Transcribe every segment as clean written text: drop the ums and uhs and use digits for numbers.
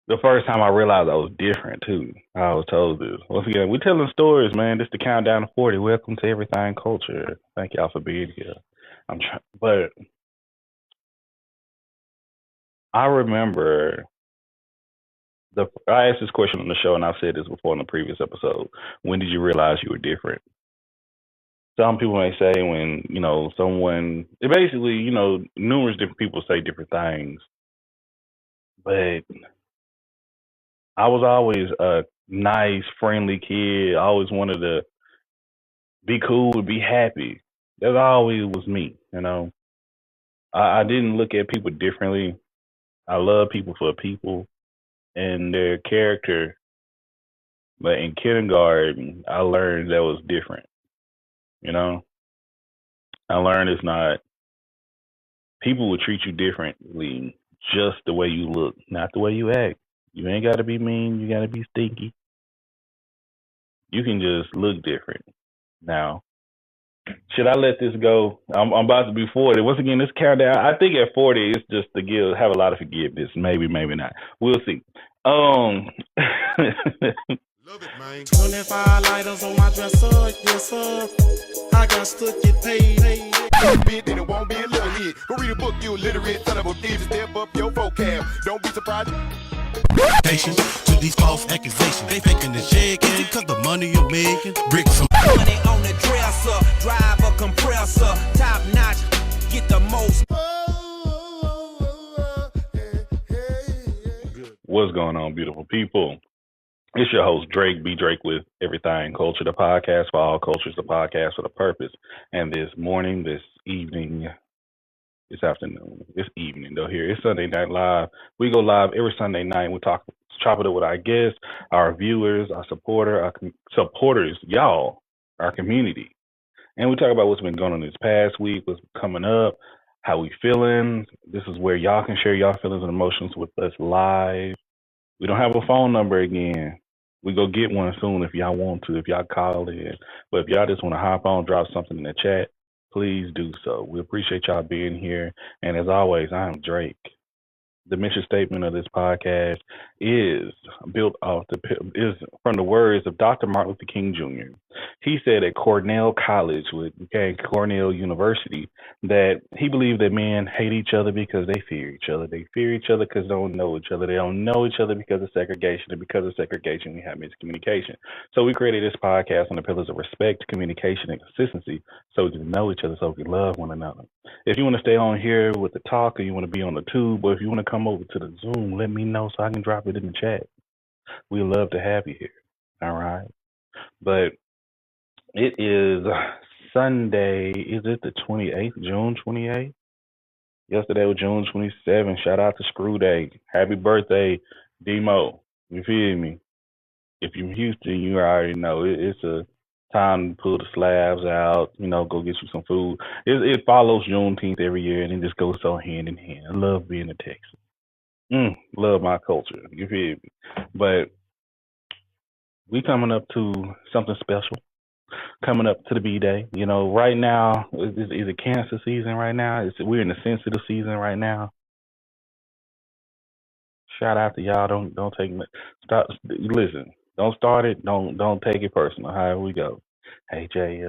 The first time I realized I was different too. I was told this. Once again, we're telling stories, man. This is the countdown to 40. Welcome to Everythang Culture. Thank y'all for being here. I'm trying, but I remember I asked this question on the show, and I've said this before in the previous episode. When did you realize you were different? Some people may say when someone. It basically, numerous different people say different things, but I was always a nice, friendly kid. I always wanted to be cool and be happy. That always was me. I didn't look at people differently. I love people for people and their character. But in kindergarten, I learned that was different. You know, I learned it's not, people will treat you differently just the way you look, not the way you act. You ain't got to be mean. You got to be stinky. You can just look different. Now, should I let this go? I'm about to be 40. Once again, this countdown. I think at 40, it's just to have a lot of forgiveness. Maybe, maybe not. We'll see. Love it, man. 25 lighters on my dresser, yes sir. I got to get paid. Bit, then it won't be a little hit. Go read a book, you illiterate. Son of a thief, step up your vocab. Don't be surprised. To these false accusations, they faking the shaking, cause the money you're making, bricks some money on the dresser, drive a compressor, top notch, get the most. What's going on, beautiful people? It's your host, Drake, B. Drake with Everythang Culture, the podcast for all cultures, the podcast with a purpose. And this morning, this evening, this afternoon, this evening, though, here, it's Sunday Night Live. We go live every Sunday night. We chop it up with our guests, our viewers, our supporters, y'all, our community. And we talk about what's been going on this past week, what's coming up, how we feeling. This is where y'all can share y'all feelings and emotions with us live. We don't have a phone number again. We go get one soon if y'all want to, if y'all call in. But if y'all just want to hop on, drop something in the chat, please do so. We appreciate y'all being here. And as always, I am Drake. The mission statement of this podcast is from the words of Dr. Martin Luther King Jr. He said at Cornell College, which became Cornell University, that he believed that men hate each other because they fear each other. They fear each other because they don't know each other. They don't know each other because of segregation. And because of segregation, we have miscommunication. So we created this podcast on the pillars of respect, communication, and consistency so we can know each other, so we can love one another. If you want to stay on here with the talk, or you want to be on the tube, or if you want to come over to the Zoom, let me know so I can drop it in the chat. We love to have you here. All right. But it is Sunday. Is it the 28th, June 28th? Yesterday was June 27th. Shout out to Screw Day. Happy birthday, Demo. You feel me? If you're in Houston, you already know it's a time to pull the slabs out, go get you some food. It follows Juneteenth every year, and it just goes so hand in hand. I love being a Texan. Love my culture. You feel me? But we coming up to something special. Coming up to the B-Day. Right now, is it cancer season right now? We're in the sensitive season right now. Shout out to y'all. Don't take it. Stop. Listen. Don't start it. Don't take it personal. However we go. Hey Jay.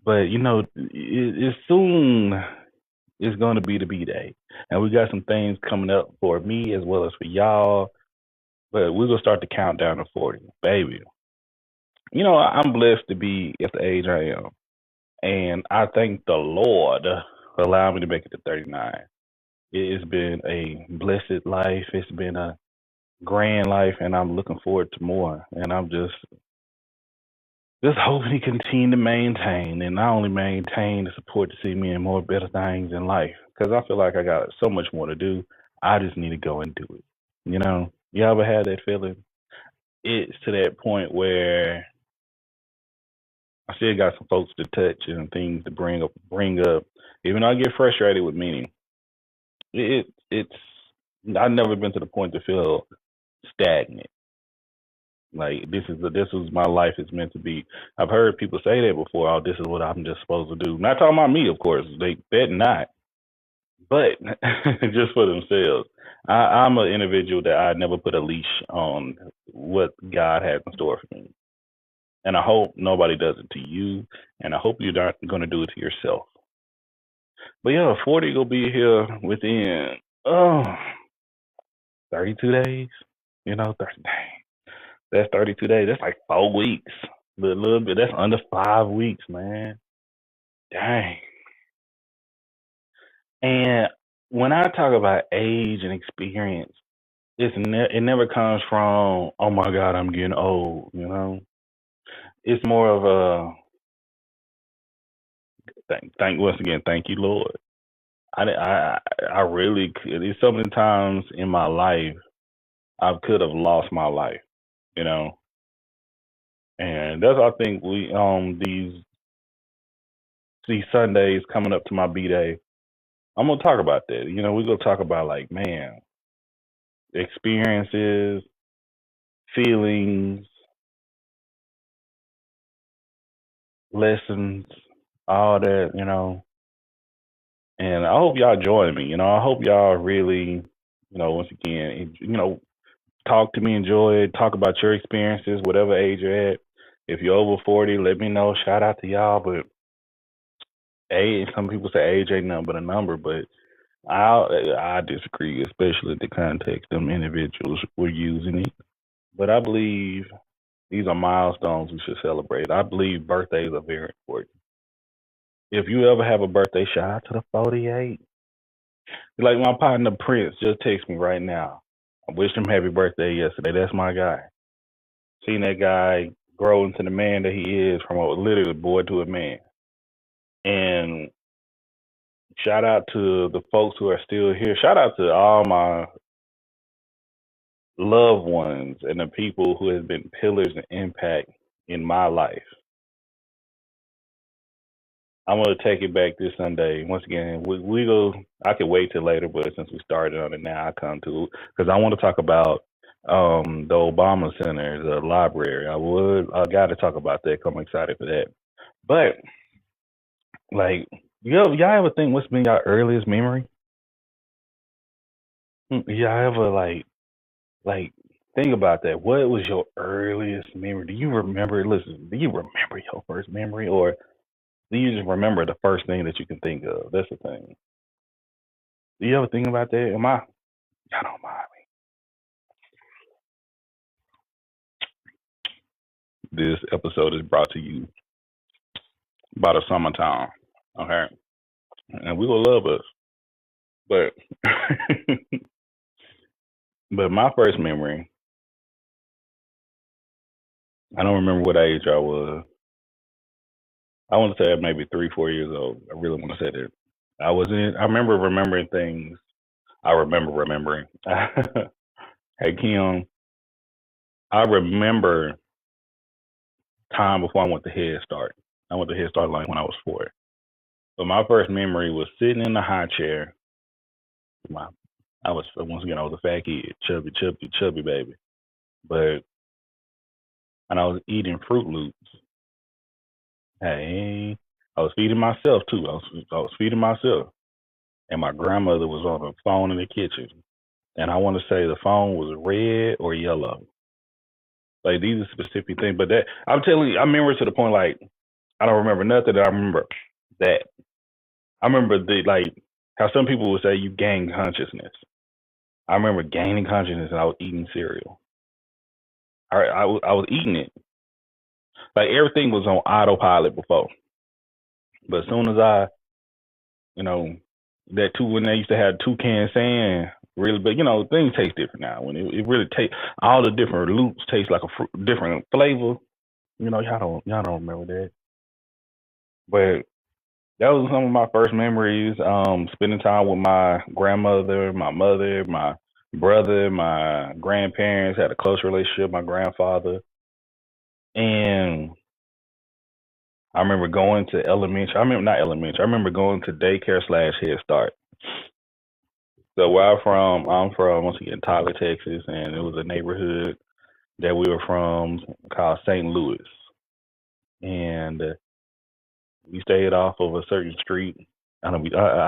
But it soon is going to be the B-Day, and we got some things coming up for me as well as for y'all. But we're gonna start the countdown to 40, baby. I'm blessed to be at the age I am, and I thank the Lord for allowing me to make it to 39. It's been a blessed life. It's been a grand life, and I'm looking forward to more. And I'm just hoping to continue to maintain, and not only maintain, the support to see me in more better things in life. Because I feel like I got so much more to do. I just need to go and do it. You ever had that feeling? It's to that point where I still got some folks to touch and things to bring up. Even though I get frustrated with meaning, it's I've never been to the point to feel stagnant. Like this is my life is meant to be. I've heard people say that before. Oh, this is what I'm just supposed to do. Not talking about me, of course. They bet not. but just for themselves. I'm an individual that I never put a leash on what God has in store for me. And I hope nobody does it to you. And I hope you're not going to do it to yourself. But yeah, 40 will be here within oh 32 days. 30 days. That's 32 days. That's like 4 weeks. A little bit. That's under 5 weeks, man. Dang. And when I talk about age and experience, it never comes from, oh my God, I'm getting old. It's more of a thank once again, thank you, Lord. I really could. There's so many times in my life I could have lost my life, you know, and that's I think we these Sundays coming up to my B day. I'm gonna talk about that. We're gonna talk about like man experiences, feelings, lessons, all that. And I hope y'all join me. I hope y'all really, once again, talk to me, enjoy it, talk about your experiences, whatever age you're at. If you're over 40, let me know. Shout out to y'all. But age, some people say age ain't nothing but a number, but I disagree, especially the context them individuals were using it. But I believe these are milestones we should celebrate. I believe birthdays are very important. If you ever have a birthday, shout out to the 48. Like my partner Prince just text me right now. I wished him happy birthday yesterday. That's my guy. Seeing that guy grow into the man that he is from a literally boy to a man. And shout out to the folks who are still here. Shout out to all my loved ones and the people who have been pillars and impact in my life. I'm gonna take it back this Sunday. Once again, we go. I could wait till later, but since we started on it now, I come to because I want to talk about the Obama Center, the library. I got to talk about that. 'Cause I'm excited for that. But like, y'all ever think what's been your earliest memory? Y'all ever like think about that? What was your earliest memory? Do you remember? Listen, do you remember your first memory, or do you just remember the first thing that you can think of? That's the thing. Do you ever think about that? Y'all don't mind me. This episode is brought to you by the summertime. Okay, and we will love us, but but my first memory, I don't remember what age I was. I want to say maybe 3, 4 years old. I really want to say that. I remember remembering things. I remember remembering. Hey Kim, I remember time before I went to Head Start. I went to Head Start like when I was 4. But my first memory was sitting in the high chair. I was once again I was a fat kid, chubby, chubby, chubby baby. But and I was eating Fruit Loops. Hey, I was feeding myself too. I was feeding myself, and my grandmother was on the phone in the kitchen. And I want to say the phone was red or yellow. Like these are specific things, but that I'm telling you, I remember to the point like I don't remember nothing. I remember that. I remember the like how some people would say you gain consciousness. I remember gaining consciousness and I was eating cereal. I was eating it. Like everything was on autopilot before. But as soon as you know, that two when they used to have toucan sand, really, but things taste different now. When it really tastes, all the different loops taste like a different flavor. Y'all don't remember that, but that was some of my first memories. Spending time with my grandmother, my mother, my brother, my grandparents had a close relationship. My grandfather, and I remember going to elementary. I remember not elementary. I remember going to daycare slash Head Start. So where I'm from once again Tyler, Texas, and it was a neighborhood that we were from called St. Louis, and we stayed off of a certain street. I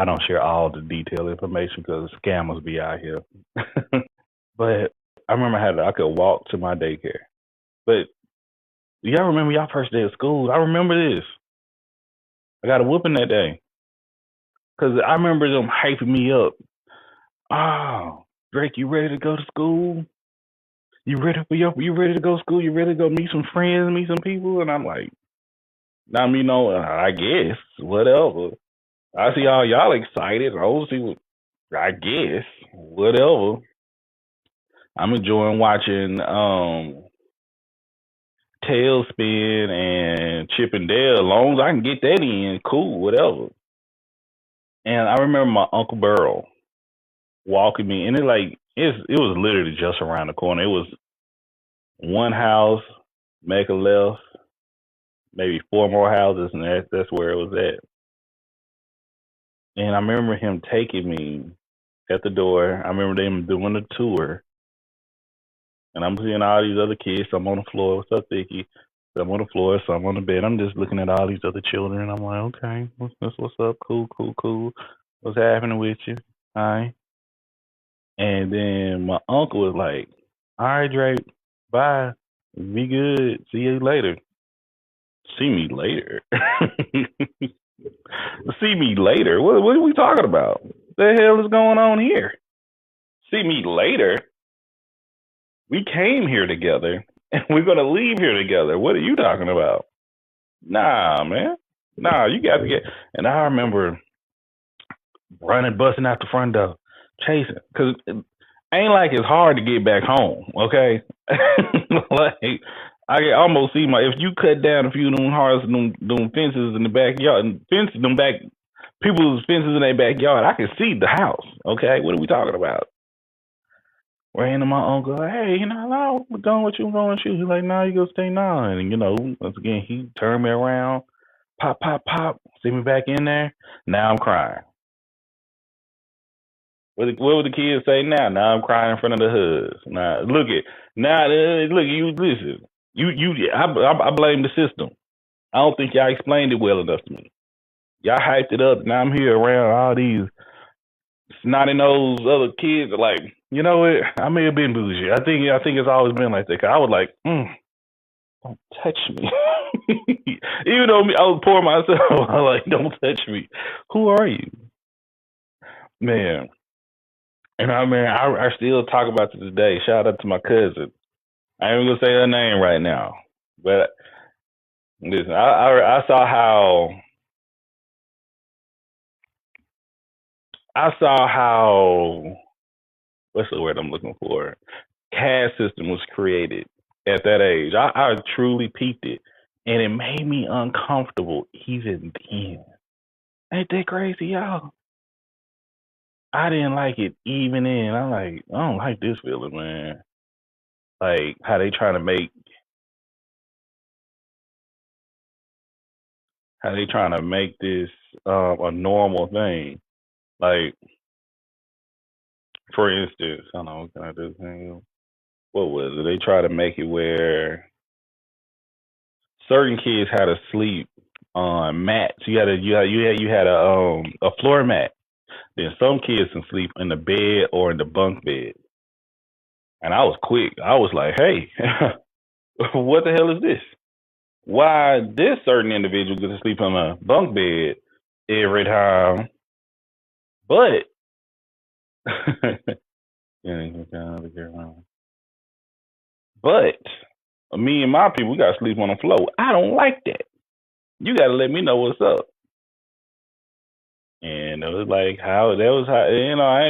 don't share all the detailed information because scammers be out here. But I remember I could walk to my daycare. But y'all remember y'all first day of school? I remember this. I got a whooping that day because I remember them hyping me up. Oh, Drake, you ready to go to school? You ready you ready to go to school? You ready to go meet some friends, meet some people? And I'm like, I mean, I guess whatever. I see all y'all excited. I don't see what. I guess whatever. I'm enjoying watching Tailspin and Chip and Dale. As long as I can get that in, cool, whatever. And I remember my Uncle Burl walking me, and it was literally just around the corner. It was one house, make a left, maybe four more houses, and that's where it was at. And I remember him taking me at the door. I remember them doing the tour, and I'm seeing all these other kids. Some on the floor. What's up, Vicky? Some on the floor. Some on the bed. I'm just looking at all these other children. I'm like, okay, what's up? Cool, cool, cool. What's happening with you? Hi. And then my uncle was like, all right, Drake, bye. Be good. See you later. See me later. See me later. What are we talking about? The hell is going on here? See me later. We came here together and we're gonna leave here together. What are you talking about? Nah, man. Nah, you got to get. And I remember running, busting out the front door, chasing, because ain't like it's hard to get back home. Okay, like I can almost see if you cut down a few of them hard them fences in the backyard, and fences them back people's fences in their backyard, I can see the house. Okay, what are we talking about? Ran to my uncle, hey, I'm going with you, I'm going with you. He's like, no, you go stay now. And once again, he turned me around, pop, pop, pop, see me back in there. Now I'm crying. What would the kids say now? Now I'm crying in front of the hoods. Look, you listen. I blame the system. I don't think y'all explained it well enough to me. Y'all hyped it up. Now I'm here around all these snotty nosed other kids. Like, you know what? I may have been bougie. I think it's always been like that. 'Cause I was like, don't touch me. Even though I was poor myself, I was like, don't touch me. Who are you, man? And I still talk about it today. Shout out to my cousin. I ain't gonna say her name right now, but listen, I saw how what's the word I'm looking for? Caste system was created at that age. I truly peeped it, and it made me uncomfortable even then. Ain't that crazy, y'all? I didn't like it even then. I don't like this feeling, man. Like how they trying to make this a normal thing. Like, for instance, I don't know, what can I do? What was it? They try to make it where certain kids had to sleep on mats. You had a floor mat. Then some kids can sleep in the bed or in the bunk bed. And I was quick. I was like, hey, what the hell is this? Why this certain individual gets to sleep on a bunk bed every time, but but me and my people, we got to sleep on the floor. I don't like that. You got to let me know what's up. And it was like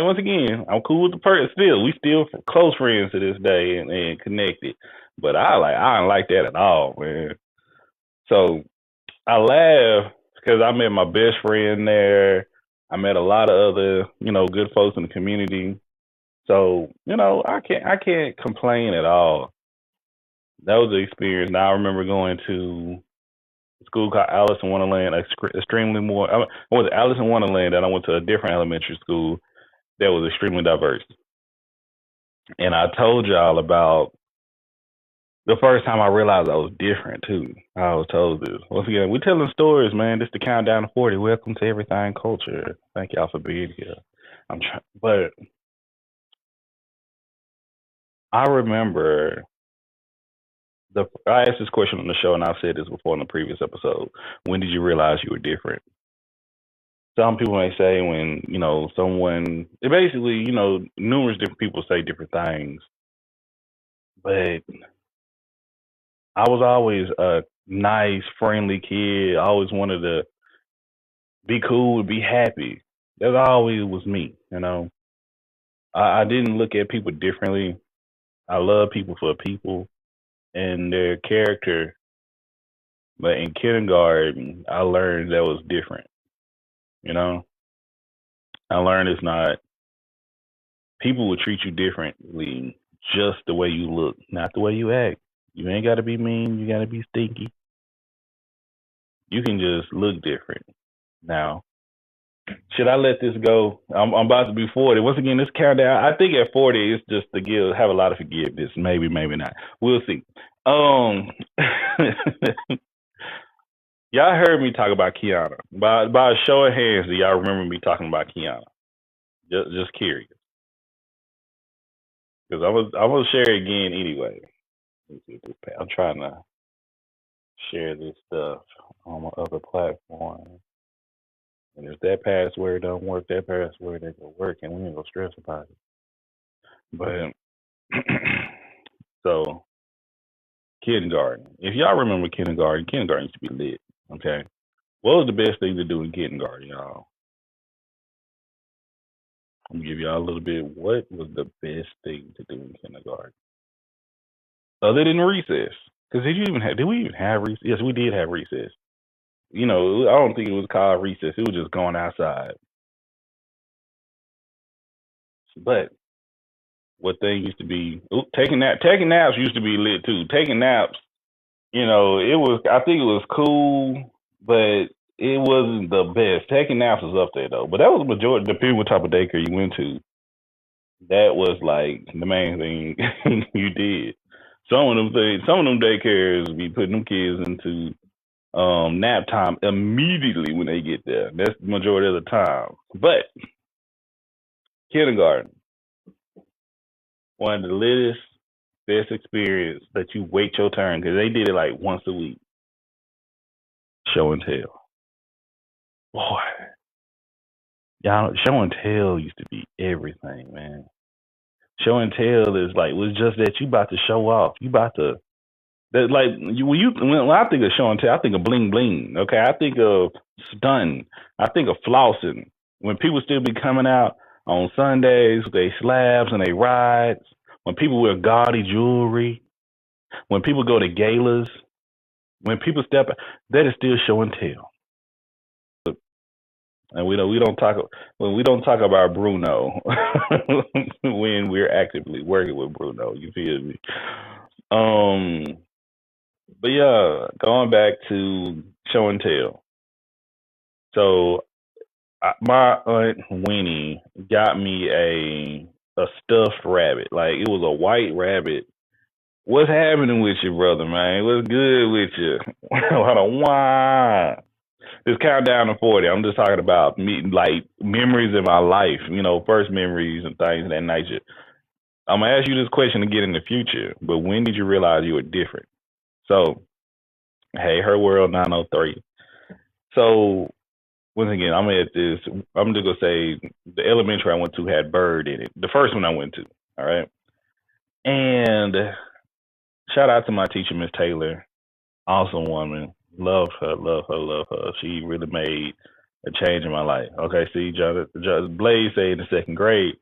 once again, I'm cool with the person still. We still close friends to this day and connected. But I don't like that at all, man. So I laugh because I met my best friend there. I met a lot of other, good folks in the community. So, I can't complain at all. That was the experience. Now I remember going to a school called Alice in Wonderland, extremely more. I went to Alice in Wonderland, and I went to a different elementary school that was extremely diverse. And I told y'all about The first time I realized I was different too. I was told this. Once again, we telling stories, man. This the countdown to 40. Welcome to Everythang Culture. Thank y'all for being here. I'm trying, but I remember I asked this question on the show, and I've said this before in the previous episode. When did you realize you were different? Some people may say when someone. It basically, numerous different people say different things, but I was always a nice, friendly kid. I always wanted to be cool and be happy. That always was me. I didn't look at people differently. I love people for people and their character. But in kindergarten, I learned that was different. You know, I learned it's not, people will treat you differently just the way you look, not the way you act. You ain't got to be mean. You got to be stinky. You can just look different. Now, should I let this go? I'm about to be 40. Once again, this countdown. I think at 40, it's just to have a lot of forgiveness. Maybe, maybe not. We'll see. Y'all heard me talk about Kiana. By a show of hands, do y'all remember me talking about Kiana? Just curious, because I'm gonna share it again anyway. I'm trying to share this stuff on my other platform. And if that password don't work, that password ain't gonna work, and we ain't gonna stress about it. But so kindergarten. If y'all remember kindergarten used to be lit. Okay, what was the best thing to do in kindergarten, y'all? I'm gonna give y'all a little bit. What was the best thing to do in kindergarten other than recess? Because did we even have recess? Yes, we did have recess. I don't think it was called recess. It was just going outside. But what thing used to be taking naps used to be lit too. Taking naps, it was. I think it was cool, but it wasn't the best. Taking naps was up there though. But that was the majority. Depending what type of daycare you went to, that was like the main thing you did. Some of them daycares be putting them kids into nap time immediately when they get there. That's the majority of the time. But kindergarten, one of the latest best experience that you wait your turn because they did it like once a week. Show and tell. Boy, y'all, show and tell used to be everything, man. Show and tell is like was just that you about to show off. You about to that like when I think of show and tell, I think of bling bling. Okay, I think of stun. I think of flossing. When people still be coming out on Sundays with their slabs and they rides. When people wear gaudy jewelry. When people go to galas. When people step, that is still show and tell. And we don't talk about Bruno when we're actively working with Bruno. You feel me? But yeah, going back to show and tell. So my aunt Winnie got me a stuffed rabbit. Like it was a white rabbit. What's happening with you, brother, man? What's good with you? Hold on, why? This countdown to 40. I'm just talking about like memories in my life. First memories and things of that nature. I'm gonna ask you this question again in the future. But when did you realize you were different? So, hey, her world 903. So once again, I'm just gonna say the elementary I went to had bird in it. The first one I went to. All right. And shout out to my teacher, Miss Taylor. Awesome woman. Love her, love her, love her. She really made a change in my life. Okay, see, Blaze say in the second grade.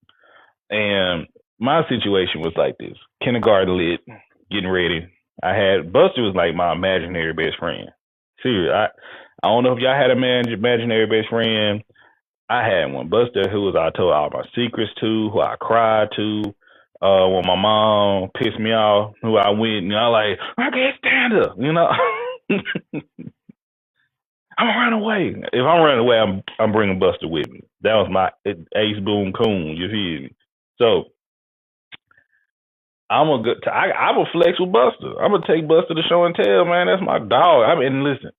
And my situation was like this. Kindergarten lit, getting ready. I had Buster was like my imaginary best friend. Seriously, I don't know if y'all had a imaginary best friend. I had one. Buster, who I told all my secrets to, who I cried to. When my mom pissed me off, who I went, like, I can't stand her, I'm gonna run away. If I'm running away, I'm bringing Buster with me. That was my ace boom coon. You feel me? So I'm a flex with Buster. I'm gonna take Buster to show and tell, man. That's my dog. I mean, listen,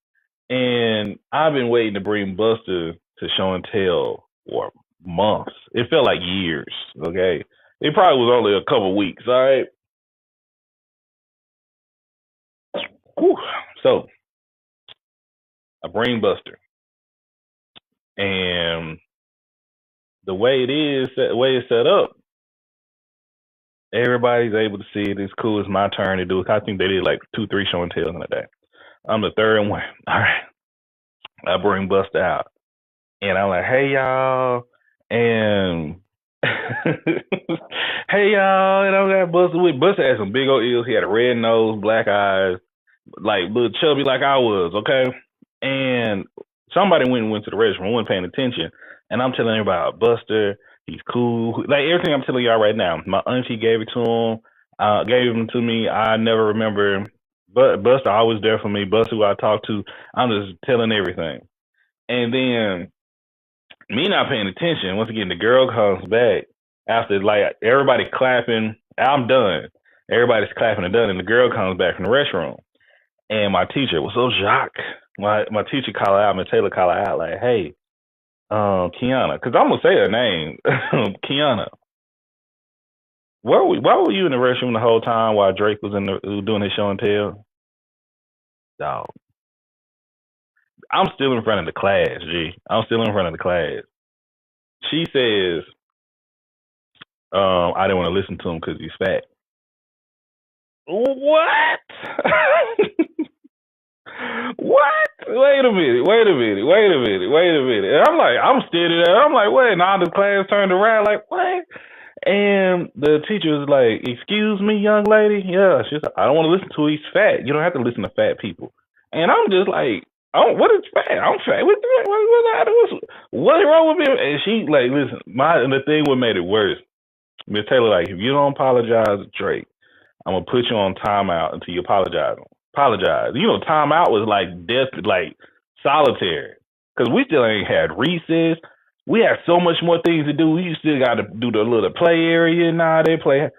and I've been waiting to bring Buster to show and tell for months. It felt like years. Okay, it probably was only a couple weeks. All right. Whew. So I bring Buster, and the way it's set up, everybody's able to see it. It's cool. It's my turn to do it. I think they did like 2, 3 show and tells in a day. I'm the third one. All right. I bring Buster out, and I'm like, "Hey y'all," and "Hey y'all," and I got Buster with. Buster had some big old ears. He had a red nose, black eyes, like little chubby like I was. Okay, and somebody went to the restroom, wasn't paying attention, and I'm telling everybody about Buster. He's cool. Like everything I'm telling y'all right now. My auntie gave it to him. Gave him to me. I never remember. But Buster always there for me. Buster, who I talk to, I'm just telling everything. And then me not paying attention. Once again, the girl comes back after like everybody clapping. I'm done. Everybody's clapping and done, and the girl comes back from the restroom. And my teacher was so shocked. My teacher called her out, Miss Taylor called her out, like, "Hey, Kiana," because I'm gonna say her name, Kiana. Why were you in the restroom the whole time while Drake was doing his show and tell? Dog, I'm still in front of the class, G. I'm still in front of the class. She says, I didn't want to listen to him because he's fat. What? What? Wait a minute. And I'm like, I'm standing there. I'm like, wait. Now the class turned around, like, what? And the teacher was like, "Excuse me, young lady." Yeah, she's like, "I don't want to listen to. He's fat. You don't have to listen to fat people." And I'm just like, "Oh, what is fat? I'm fat. What's wrong with me?" And she like, listen. The thing what made it worse, Miss Taylor, like, if you don't apologize to Drake, I'm gonna put you on timeout until you apologize. Apologize. You know, timeout was like death, like solitary, because we still ain't had recess. We had so much more things to do. We still got to do the little play area. Nah, they play.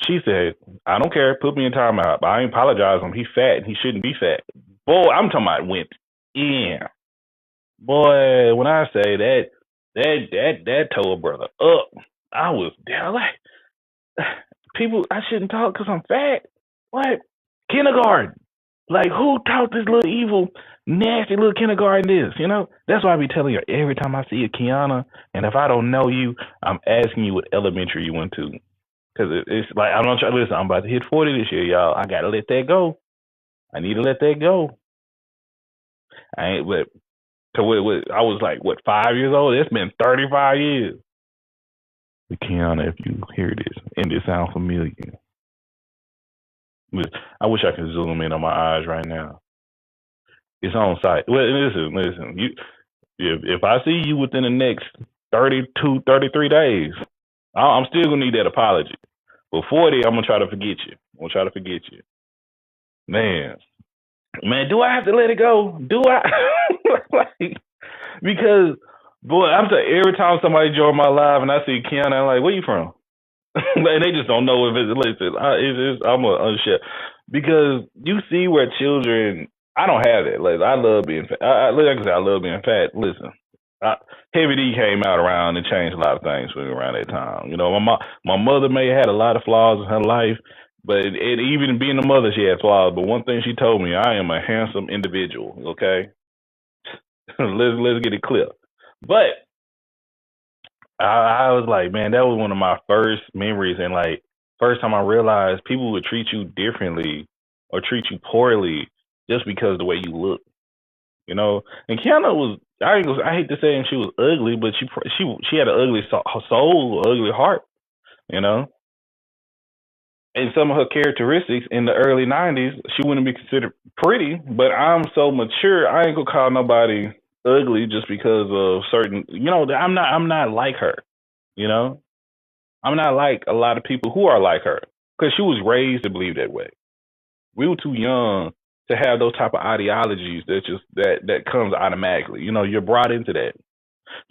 She said, "I don't care. Put me in timeout. But I ain't apologize him. He fat and he shouldn't be fat." Boy, I'm talking about went in. Boy, when I say that tore a brother up. I was down like, people, I shouldn't talk because I'm fat. What? Kindergarten. Like, who taught this little evil, nasty little kindergarten this? You know? That's why I be telling you every time I see a Kiana, and if I don't know you, I'm asking you what elementary you went to. Because it's like, I'm not trying to listen. I'm about to hit 40 this year, y'all. I got to let that go. I need to let that go. I ain't, but, I was like, what, 5 years old? It's been 35 years. Kiana, if you hear this, and it sounds familiar, I wish I could zoom in on my eyes right now. It's on site. Well, listen. If I see you within the next 32, 33 days, I'm still gonna need that apology. But 40, I'm gonna try to forget you. Man, do I have to let it go? Do I? Like, because, boy, I'm saying every time somebody join my live and I see Kiana, I'm like, "Where you from?" And they just don't know if it's, listen, I'm gonna unshare, because you see where children. I don't have it. Like, I love being fat. Like I said, I love being fat. Listen, Heavy D came out around and changed a lot of things for me around that time. You know, my mother may have had a lot of flaws in her life, but even being a mother, she had flaws. But one thing she told me, I am a handsome individual. Okay, let's get it clear. But I was like, man, that was one of my first memories, and like first time I realized people would treat you differently or treat you poorly just because of the way you look, you know. And Kiana was, I hate to say, and she was ugly, but she had an ugly soul, ugly heart, you know. And some of her characteristics in the early '90s, she wouldn't be considered pretty. But I'm so mature, I ain't gonna call nobody ugly just because of certain, you know. I'm not like her, you know. I'm not like a lot of people who are like her, because she was raised to believe that way. We were too young to have those type of ideologies that comes automatically. You know, you're brought into that.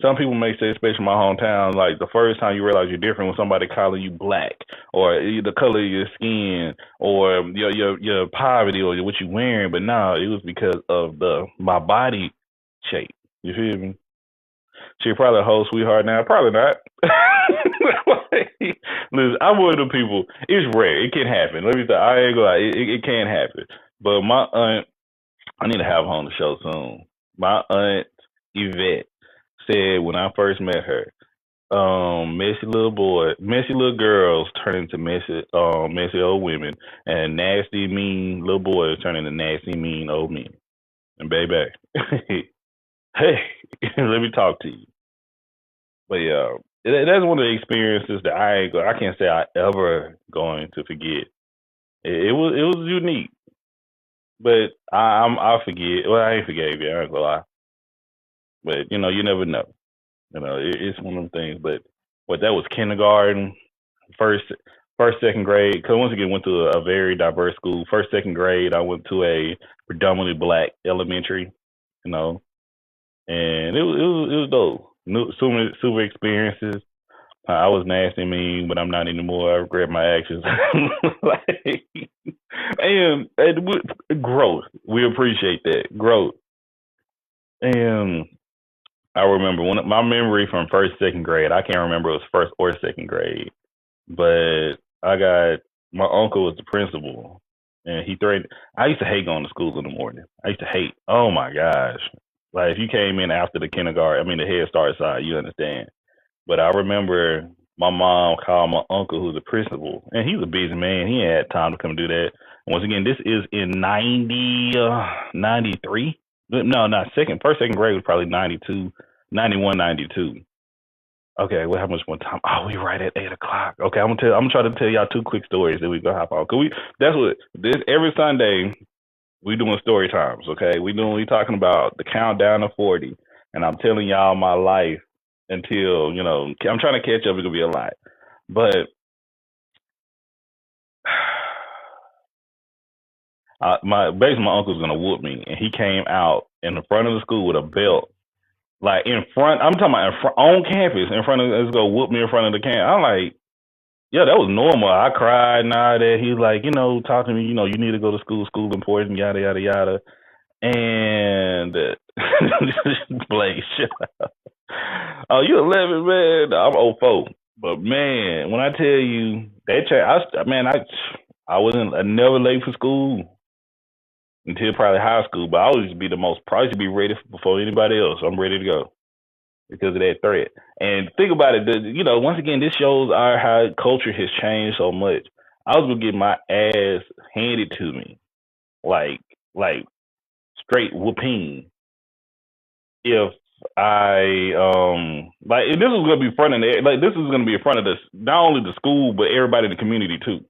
Some people may say, especially in my hometown, like the first time you realize you're different when somebody calling you black, or the color of your skin, or your poverty, or what you wearing. But no, it was because of my body shape. You feel me? She probably a whole sweetheart now. Probably not. Listen, I'm one of the people. It's rare. It can happen. Let me say, I ain't gonna lie. It can happen. But my aunt, I need to have her on the show soon. My aunt Yvette said when I first met her, messy little girls turn into messy old women, and nasty, mean little boys turn into nasty, mean old men. And baby, hey, let me talk to you. But yeah, that's one of the experiences that I can't say I ever going to forget. It was unique, but I forget. Well, I ain't forgave you. I ain't gonna lie. But you never know. It's one of them things. But that was kindergarten, first, second grade. Because once again, went to a very diverse school. First, second grade, I went to a predominantly black elementary. And it was dope. Super experiences. I was nasty and mean, but I'm not anymore. I regret my actions. Like, and growth. We appreciate that growth. And I remember my memory from first, second grade. I can't remember if it was first or second grade, but my uncle was the principal, and he threatened. I used to hate going to school in the morning. I used to hate. Oh my gosh! Like if you came in after the kindergarten, the Head Start side, you understand. But I remember my mom called my uncle, who's the principal, and he was a busy man. He had time to come do that. Once again, this is in 93. No, not first, second grade was probably 92, 91, 92. Okay, well, how much more time? Oh, we right at 8:00. Okay, I'm gonna try to tell y'all two quick stories that we gonna hop on. That's what this every Sunday we doing story times. Okay, we talking about the countdown to 40, and I'm telling y'all my life until I'm trying to catch up. It's gonna be a lot, but my uncle's gonna whoop me, and he came out in the front of the school with a belt. Like in front, I'm talking about on campus, in front of us, go whoop me in front of the camp. I'm like, yeah, that was normal. I cried and all that. He's like, talk to me. You need to go to school. School important. Yada yada yada. And Blake, shut up. Oh, you 11, man. I'm 04. But man, when I tell you that I wasn't never late for school until probably high school. But I always be probably be ready before anybody else. I'm ready to go because of that threat. And think about it, once again, this shows how culture has changed so much. I was gonna get my ass handed to me, like straight whooping, if I this was gonna be in front of this is gonna be in front of not only the school but everybody in the community too.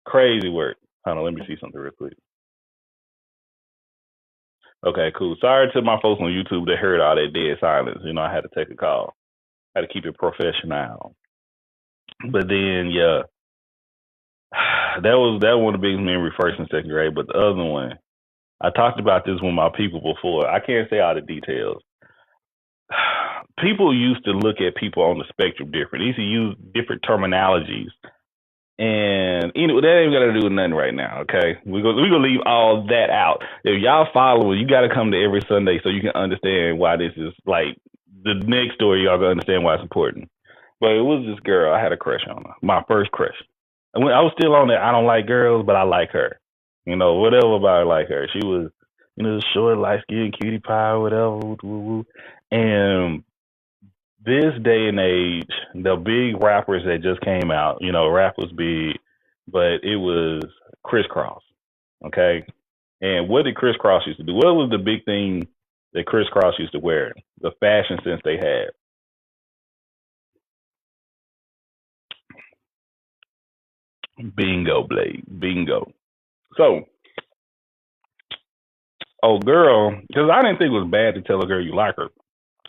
Crazy work. Hold on, let me see something real quick. Okay, cool. Sorry to my folks on YouTube that heard all that dead silence. I had to take a call. I had to keep it professional. But then, yeah, that was one of the biggest memories, first and second grade. But the other one, I talked about this with my people before. I can't say all the details. People used to look at people on the spectrum different. They used to use different terminologies. And that ain't got to do with nothing right now, okay? We're gonna leave all that out. If y'all follow it, you got to come to every Sunday so you can understand why this is like the next story. Y'all gonna understand why it's important. But it was this girl. I had a crush on her. My first crush. I was still on that. I don't like girls, but I like her. Whatever about her, like her. She was, short, light skinned, cutie pie, whatever. Woo, woo, woo. And this day and age, the big rappers that just came out, rap was big, but it was crisscross, okay? And what did crisscross used to do? What was the big thing that crisscross used to wear? The fashion sense they had. Bingo, Blade. Bingo. So, girl, because I didn't think it was bad to tell a girl you like her.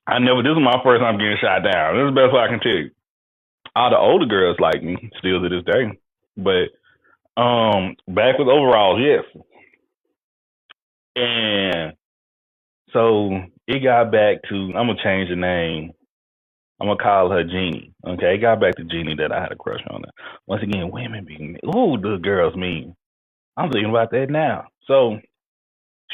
This is my first time getting shot down. This is the best way I can tell you. All the older girls like me, still to this day. But back with overalls, yes. And so it got back to, I'm gonna change the name. I'm gonna call her Jeannie. Okay, it got back to Jeannie that I had a crush on her. Once again, women being ooh, the girls mean. I'm thinking about that now. So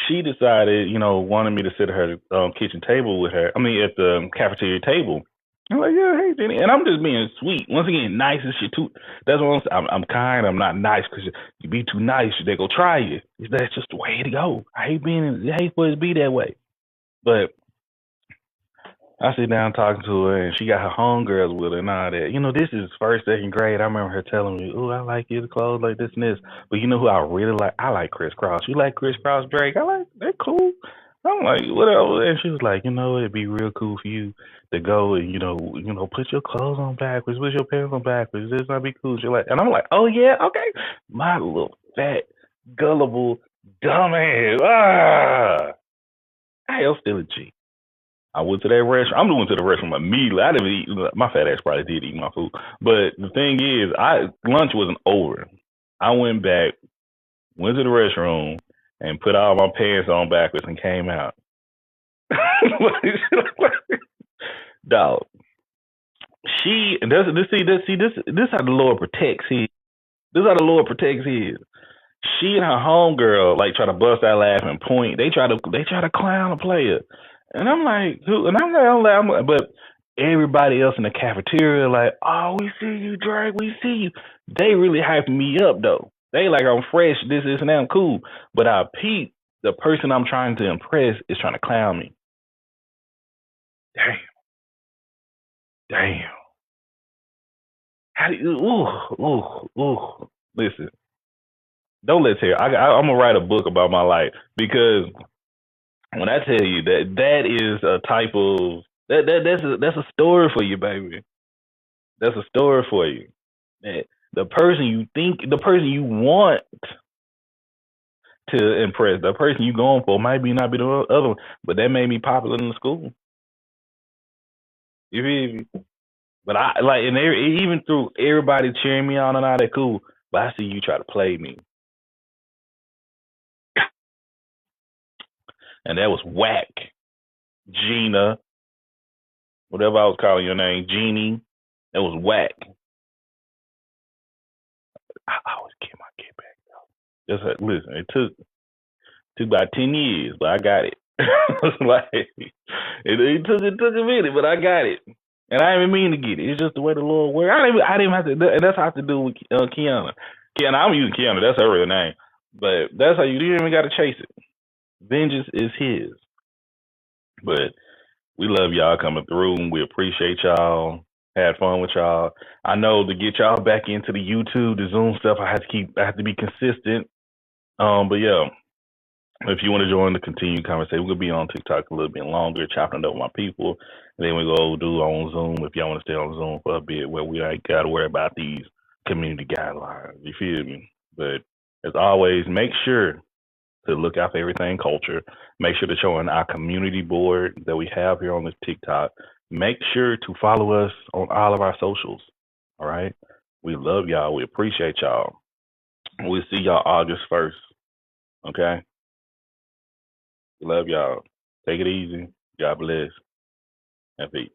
she decided, wanted me to sit at her kitchen table with her. I mean, at the cafeteria table. I'm like, yeah, hey, Jenny, and I'm just being sweet. Once again, nice and shit too. That's what I'm saying. I'm kind. I'm not nice because you be too nice, they go try you. That's just the way to go. I hate for it to be that way. But I sit down talking to her, and she got her homegirls with her and all that. This is first, second grade. I remember her telling me, "Oh, I like you to clothes like this and this." But you know who I really like? I like Chris Cross. You like Chris Cross, Drake? I like that. Cool. I'm like, whatever. And she was like, it'd be real cool for you to go and put your clothes on backwards, put your pants on backwards. This might be cool. She like, and I'm like, oh yeah, okay. My little fat, gullible, dumbass. I am still a G. I went to that restaurant. I'm going to the restaurant immediately. I didn't eat. My fat ass probably did eat my food, but the thing is, lunch wasn't over. I went back, went to the restroom, and put all my pants on backwards and came out. Dog. This how the Lord protects his. This how the Lord protects his. She and her homegirl like try to bust out laughing and point. They try to clown a player. And I'm like, who? And I'm like, but everybody else in the cafeteria like, oh, we see you, Drake, we see you. They really hyping me up though. They like I'm fresh, this, and that, I'm cool. But I peep, the person I'm trying to impress is trying to clown me. Damn. How do you? Ooh. Listen, don't let's hear. I'm gonna write a book about my life because when I tell you that is a type of that's a story for you, baby. That's a story for you. The person you want to impress, the person you going for might be not be the other one, but that made me popular in the school. You feel me? But I like, and even through everybody cheering me on and all that cool, but I see you try to play me, and that was whack. Gina, whatever I was calling your name, Jeannie, that was whack. I always get my get back though. Just listen, it took about 10 years, but I got it. Like it took a minute, but I got it. And I didn't even mean to get it. It's just the way the Lord works. I didn't have to. And that's how I have to do with Kiana. Kiana, I'm using Kiana. That's her real name. But that's how you didn't even got to chase it. Vengeance is His. But we love y'all coming through. We appreciate y'all. Had fun with y'all. I know to get y'all back into the YouTube, the Zoom stuff, I have to be consistent. But yeah, if you want to join the continued conversation, we'll be on TikTok a little bit longer, chopping it up with my people. And then we go do on Zoom if y'all want to stay on Zoom for a bit where we ain't got to worry about these community guidelines. You feel me? But as always, make sure to look out for Everything Culture. Make sure to join our community board that we have here on this TikTok. Make sure to follow us on all of our socials. All right? We love y'all. We appreciate y'all. We'll see y'all August 1st. Okay? Love y'all. Take it easy. God bless. And peace.